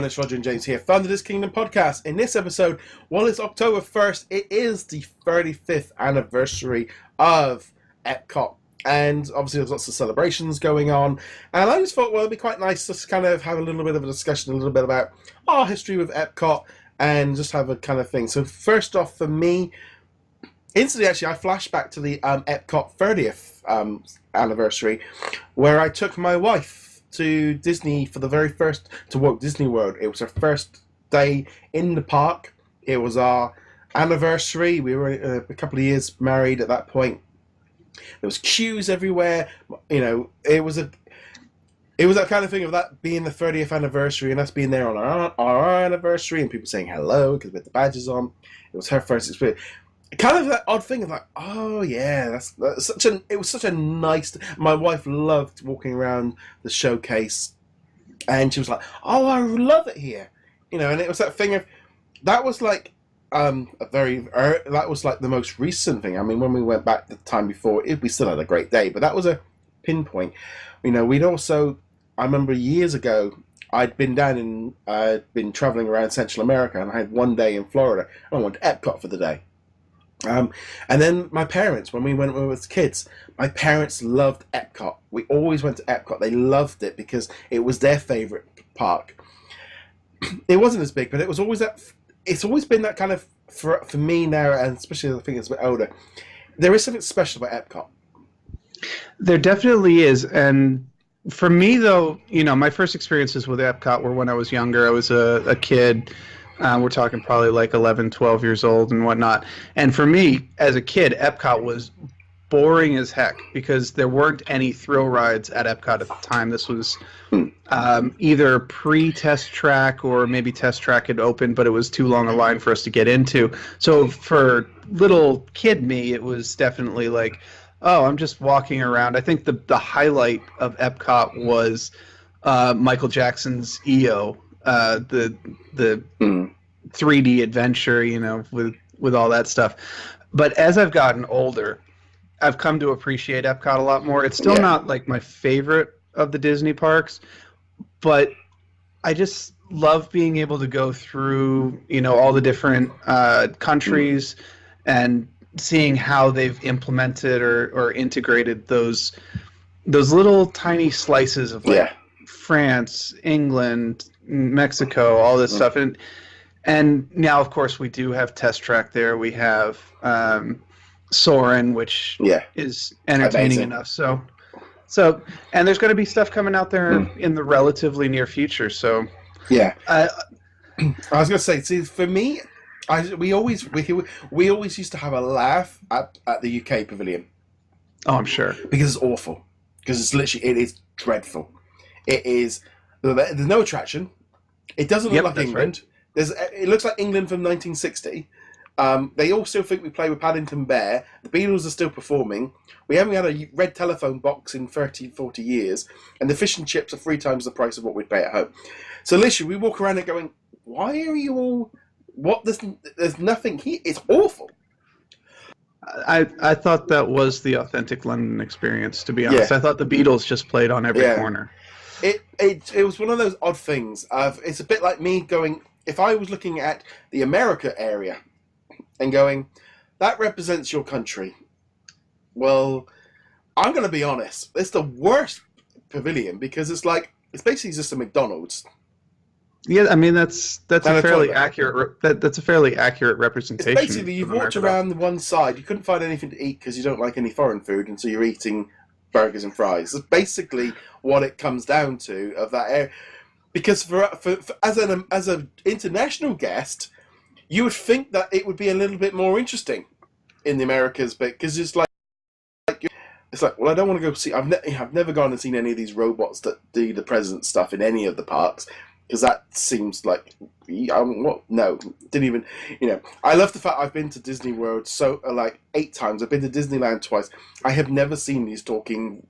It's Roger and James here from the DisKingdom podcast. In this episode, well, it's October 1st. It is the 35th anniversary of Epcot. And obviously, there's lots of celebrations going on. And I just thought, well, it'd be quite nice to kind of have a little bit of a discussion, a little bit about our history with Epcot and just have a kind of thing. So, first off, for me, instantly, actually, I flashed back to the Epcot 30th anniversary, where I took my wife to Disney for the very first, to Walt Disney World. It was her first day in the park. It was our anniversary. We were a couple of years married at that point. There was queues everywhere. You know, it was that kind of thing of that being the 30th anniversary and us being there on our anniversary and people saying hello because we had the badges on. It was her first experience. Kind of that odd thing of like, oh yeah, it was such a nice. My wife loved walking around the showcase, and she was like, oh, I love it here, you know. And it was that thing of that was like that was like the most recent thing. I mean, when we went back the time before, we still had a great day, but that was a pinpoint. You know, I remember years ago, I'd been traveling around Central America, and I had one day in Florida, and I went to Epcot for the day. And then my parents, when we went with kids, my parents loved Epcot. We always went to Epcot. They loved it because it was their favorite park. It wasn't as big, but it was always that. It's always been that kind of for me now, and especially I think it's a bit older. There is something special about Epcot. There definitely is, and for me though, you know, my first experiences with Epcot were when I was younger. I was a kid. We're talking probably like 11, 12 years old and whatnot. And for me, as a kid, Epcot was boring as heck because there weren't any thrill rides at Epcot at the time. This was either pre-Test Track or maybe Test Track had opened, but it was too long a line for us to get into. So for little kid me, it was definitely like, oh, I'm just walking around. I think the highlight of Epcot was Michael Jackson's EO. The 3D adventure, you know, with all that stuff. But as I've gotten older, I've come to appreciate Epcot a lot more. It's still not like my favorite of the Disney parks, but I just love being able to go through, you know, all the different countries and seeing how they've implemented or integrated those little tiny slices of like France, England, Mexico, all this stuff, and now of course we do have Test Track there. We have Soarin', which is entertaining enough. So, and there's going to be stuff coming out there in the relatively near future. So, I was going to say, see, for me, we always used to have a laugh at the UK Pavilion. Oh, I'm sure, because it's awful. Because it is dreadful. It is. There's no attraction. It doesn't look like England. Right. It looks like England from 1960. They all still think we play with Paddington Bear. The Beatles are still performing. We haven't had a red telephone box in 30, 40 years. And the fish and chips are 3 times the price of what we'd pay at home. So literally, we walk around and going, why are you all... What? There's nothing here. It's awful. I thought that was the authentic London experience, to be honest. I thought the Beatles just played on every corner. It was one of those odd things. It's a bit like me going, if I was looking at the America area and going, that represents your country. Well, I'm going to be honest. It's the worst pavilion because it's basically just a McDonald's. Yeah, I mean that's a fairly accurate that's a fairly accurate representation. It's basically, you've walked around the one side, you couldn't find anything to eat because you don't like any foreign food, and so you're eating burgers and fries. That's basically what it comes down to of that area. Because for as an international guest, you would think that it would be a little bit more interesting in the Americas, because it's like well, I don't want to go see. I've never gone and seen any of these robots that do the president stuff in any of the parks. Because that seems like, no, didn't even, you know. I love the fact I've been to Disney World like 8 times. I've been to Disneyland twice. I have never seen these talking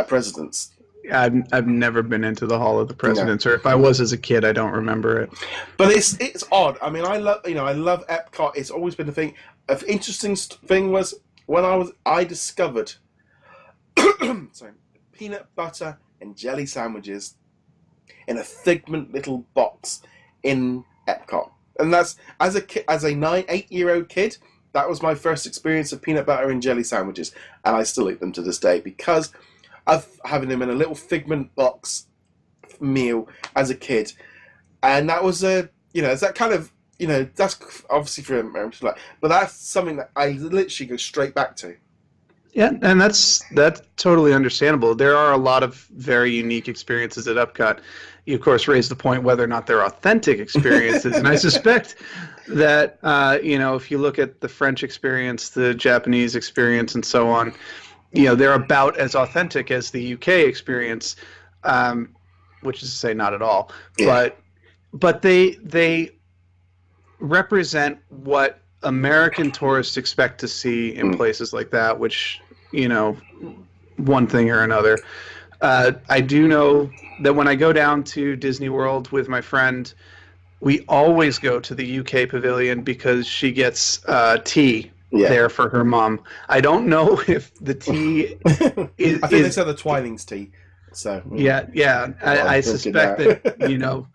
presidents. I've never been into the Hall of the Presidents, or if I was as a kid, I don't remember it. But it's odd. I mean, I love Epcot. It's always been a thing. An interesting thing was when I discovered peanut butter and jelly sandwiches in a Figment little box in Epcot. And that's, as a 8-year-old kid, that was my first experience of peanut butter and jelly sandwiches, and I still eat them to this day because of having them in a little Figment box meal as a kid. And that was it's that kind of, that's obviously for American life, but that's something that I literally go straight back to. Yeah, and that's totally understandable. There are a lot of very unique experiences at Epcot. You, of course, raised the point whether or not they're authentic experiences, and I suspect that if you look at the French experience, the Japanese experience, and so on, they're about as authentic as the UK experience, which is to say, not at all. Yeah. But they represent what American tourists expect to see in places like that, which, one thing or another. I do know that when I go down to Disney World with my friend, we always go to the UK Pavilion because she gets tea there for her mom. I don't know if the tea is... I think they sell the Twinings tea. So yeah. I suspect that,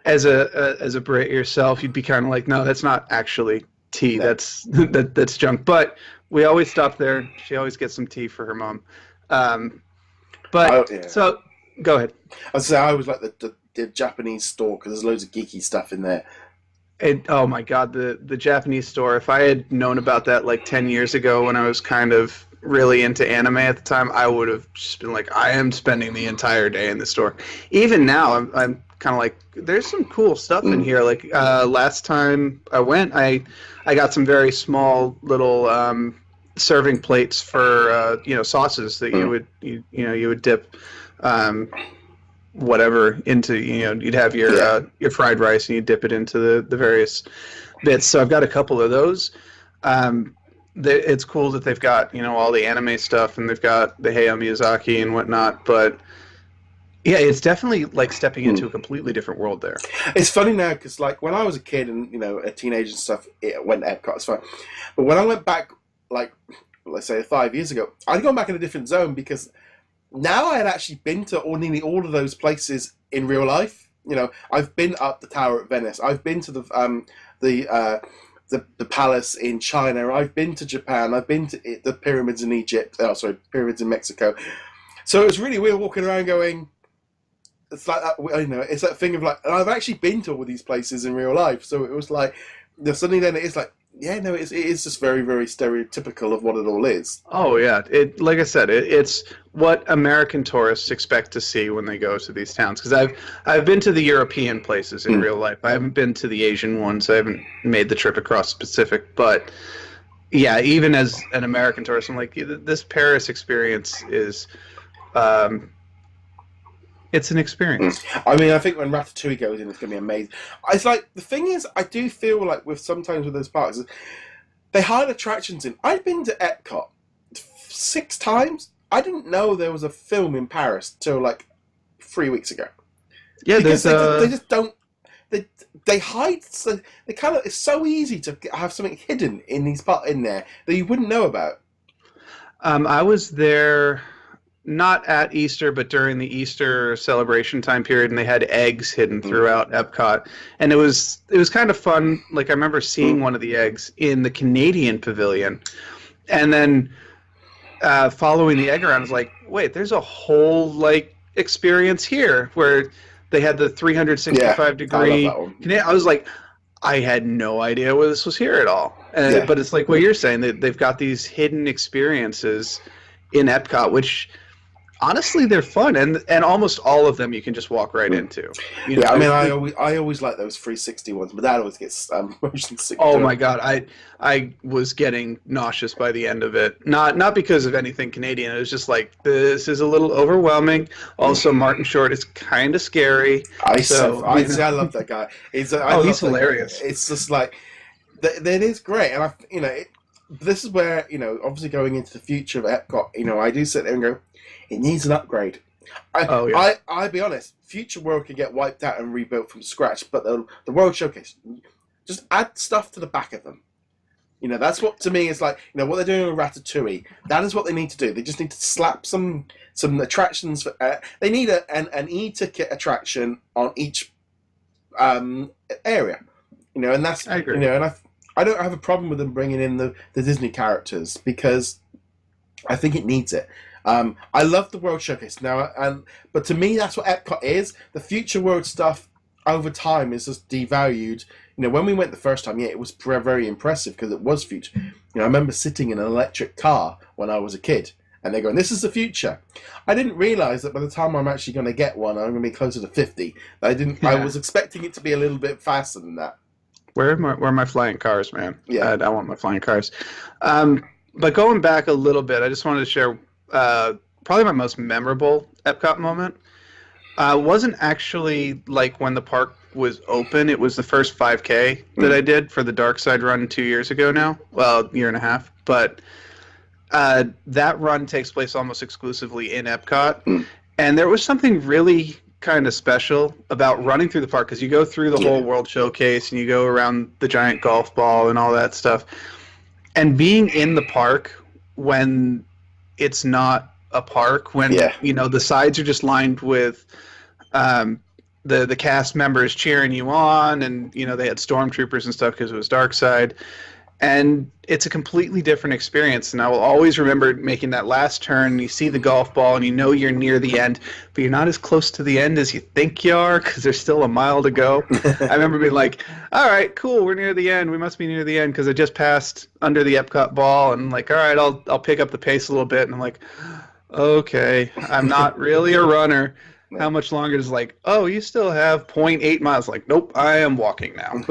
as a Brit yourself, you'd be kind of like, no, that's not actually tea. No. That's junk. But we always stop there. She always gets some tea for her mom. So go ahead. I always like the Japanese store because there's loads of geeky stuff in there. Oh my God, the Japanese store. If I had known about that like 10 years ago when I was kind of really into anime at the time, I would have just been like, I am spending the entire day in the store. Even now, I'm kind of like, there's some cool stuff in here. Like last time I went, I got some very small little serving plates for sauces that you would dip whatever into, you'd have your fried rice and you dip it into the various bits. So I've got a couple of those. It's cool that they've got all the anime stuff and they've got the Hayao Miyazaki and whatnot, but yeah, it's definitely like stepping into a completely different world there. It's funny now because like when I was a kid and a teenager and stuff, it went to Epcot, it's fine. But when I went back, like let's say 5 years ago, I'd gone back in a different zone because now I had actually been to nearly all of those places in real life. I've been up the Tower at Venice. I've been to the palace in China. I've been to Japan. I've been to the pyramids in Egypt. Pyramids in Mexico. So it was really weird walking around going, it's like that, it's that thing of like, and I've actually been to all these places in real life. So it was like, suddenly then it's like, it is just very, very stereotypical of what it all is. Oh yeah, like I said, it's what American tourists expect to see when they go to these towns. Because I've been to the European places in real life. I haven't been to the Asian ones. I haven't made the trip across the Pacific. But yeah, even as an American tourist, I'm like, this Paris experience is, it's an experience. I mean, I think when Ratatouille goes in, it's going to be amazing. It's like, the thing is, I do feel like sometimes with those parks, they hide attractions in. I've been to Epcot 6 times. I didn't know there was a film in Paris till like 3 weeks ago. Yeah, because they just don't. They hide. So they kind of. It's so easy to have something hidden in in there that you wouldn't know about. I was there. Not at Easter, but during the Easter celebration time period, and they had eggs hidden throughout Epcot, and it was kind of fun. Like I remember seeing one of the eggs in the Canadian Pavilion, and then following the egg around, I was like, wait, there's a whole like experience here where they had the 365 degree. I was like, I had no idea where this was here at all. But it's like what you're saying, that they've got these hidden experiences in Epcot, which honestly they're fun, and almost all of them you can just walk right into. I mean, I always like those 360 ones, but that always gets motion sick. Oh my God, I was getting nauseous by the end of it. Not because of anything Canadian. It was just like, this is a little overwhelming. Also, Martin Short is kind of scary. I love that guy. He's hilarious. It's just like that is great, and this is where obviously going into the future of Epcot, I do sit there and go, it needs an upgrade. I'll be honest, Future World could get wiped out and rebuilt from scratch, but the World Showcase, just add stuff to the back of them. That's what to me is like, what they're doing with Ratatouille. That is what they need to do. They just need to slap some attractions. They need an e-ticket attraction on each area. And that's I agree. and I don't have a problem with them bringing in the Disney characters because I think it needs it. I love the World Showcase now, but to me that's what Epcot is. The Future World stuff over time is just devalued. When we went the first time, it was very impressive because it was future. I remember sitting in an electric car when I was a kid, and they're going, "This is the future." I didn't realize that by the time I'm actually going to get one, I'm going to be closer to 50. I didn't. Yeah. I was expecting it to be a little bit faster than that. Where are my flying cars, man? Yeah. I want my flying cars. But going back a little bit, I just wanted to share probably my most memorable Epcot moment. Wasn't actually like when the park was open. It was the first 5K that I did for the Dark Side run 2 years ago now. Well, year and a half. But that run takes place almost exclusively in Epcot. And there was something really kind of special about running through the park because you go through the whole World Showcase and you go around the giant golf ball and all that stuff. And being in the park when it's not a park, when the sides are just lined with the cast members cheering you on, and they had stormtroopers and stuff because it was Dark Side, and it's a completely different experience. And I will always remember making that last turn, and you see the golf ball and you're near the end, but you're not as close to the end as you think you are because there's still a mile to go. I remember being like, all right, cool, we're near the end, we must be near the end, because I just passed under the Epcot ball, and I'm like, all right, I'll pick up the pace a little bit, and I'm like, okay, I'm not really a runner. How much longer is like, oh, you still have 0.8 miles. Like, nope, I am walking now.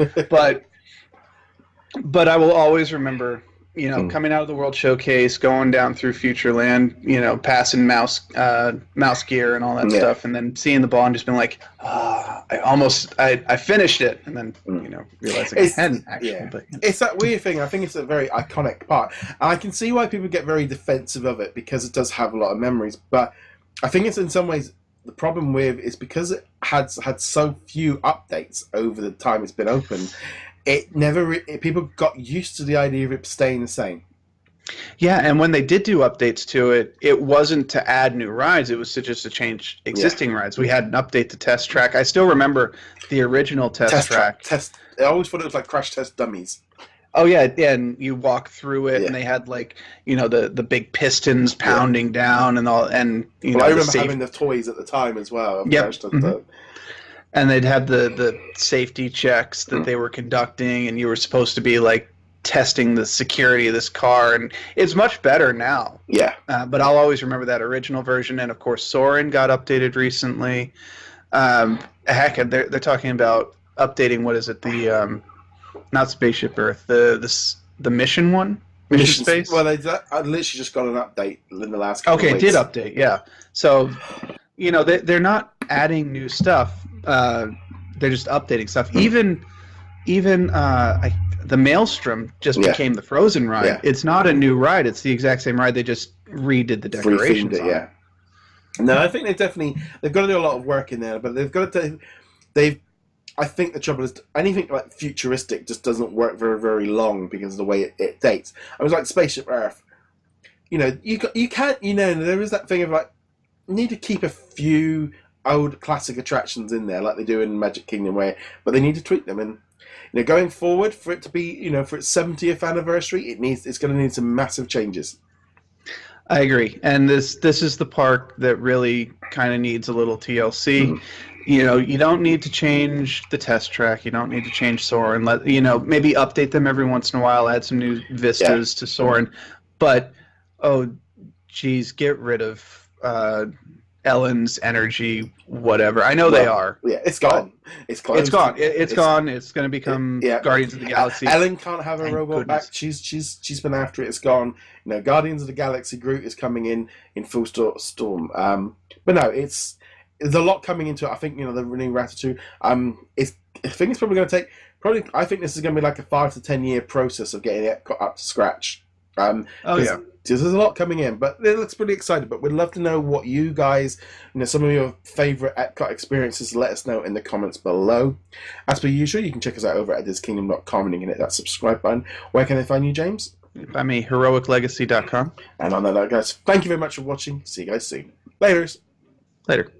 But I will always remember, coming out of the World Showcase, going down through Futureland, passing Mouse Gear and all that stuff, and then seeing the ball and just being like, I finished it, and then realizing I hadn't actually. Yeah. But, It's that weird thing. I think it's a very iconic part, and I can see why people get very defensive of it because it does have a lot of memories. But I think it's in some ways the problem with is because it had so few updates over the time it's been open. People got used to the idea of it staying the same. Yeah, and when they did do updates to it, it wasn't to add new rides. It was to change existing rides. We had an update to Test Track. I still remember the original Test Track. I always thought it was like Crash Test Dummies. Oh yeah, and you walk through it, and they had like the big pistons pounding down and all, and I remember having the toys at the time as well. Yep. And they'd have the safety checks that they were conducting, and you were supposed to be like testing the security of this car, and it's much better now. Yeah. But I'll always remember that original version, and of course Soarin' got updated recently. Heck, they're talking about updating, what is it, the not Spaceship Earth, the mission one? Mission Space? Well, I literally just got an update in the last couple of weeks. Okay, did update, yeah. So, they're not adding new stuff. They're just updating stuff. Even the Maelstrom just became the Frozen ride. Yeah. It's not a new ride. It's the exact same ride. They just redid the decorations. Rethemed it, No, I think they've got to do a lot of work in there, but I think the trouble is anything like futuristic just doesn't work very, very long because of the way it dates. I was like Spaceship Earth. You can't. There is that thing of like you need to keep a few old classic attractions in there like they do in Magic Kingdom, but they need to tweak them. And going forward for it to be for its 70th anniversary, it's going to need some massive changes. I agree, and this is the park that really kind of needs a little TLC. Mm-hmm. You don't need to change the Test Track. You don't need to change Soarin'. Maybe update them every once in a while, add some new vistas to Soarin'. But, get rid of Ellen's energy, whatever. I know they are. Yeah, it's gone. It's closed. It's gone. It's gone. It's going to become Guardians of the Galaxy. Ellen can't have a robot back. She's been after it. It's gone. Guardians of the Galaxy Groot is coming in full storm. But no, there's a lot coming into it. I think the new Ratatouille. I think it's probably going to take. I think this is going to be like a 5 to 10 year process of getting Epcot up to scratch. Oh yeah. There's a lot coming in, but it looks pretty exciting. But we'd love to know what you guys, some of your favorite Epcot experiences. Let us know in the comments below. As per usual, you can check us out over at DisKingdom.com and you can hit that subscribe button. Where can they find you, James? Find me heroiclegacy.com. And on that note, guys, thank you very much for watching. See you guys soon. Laters. Later.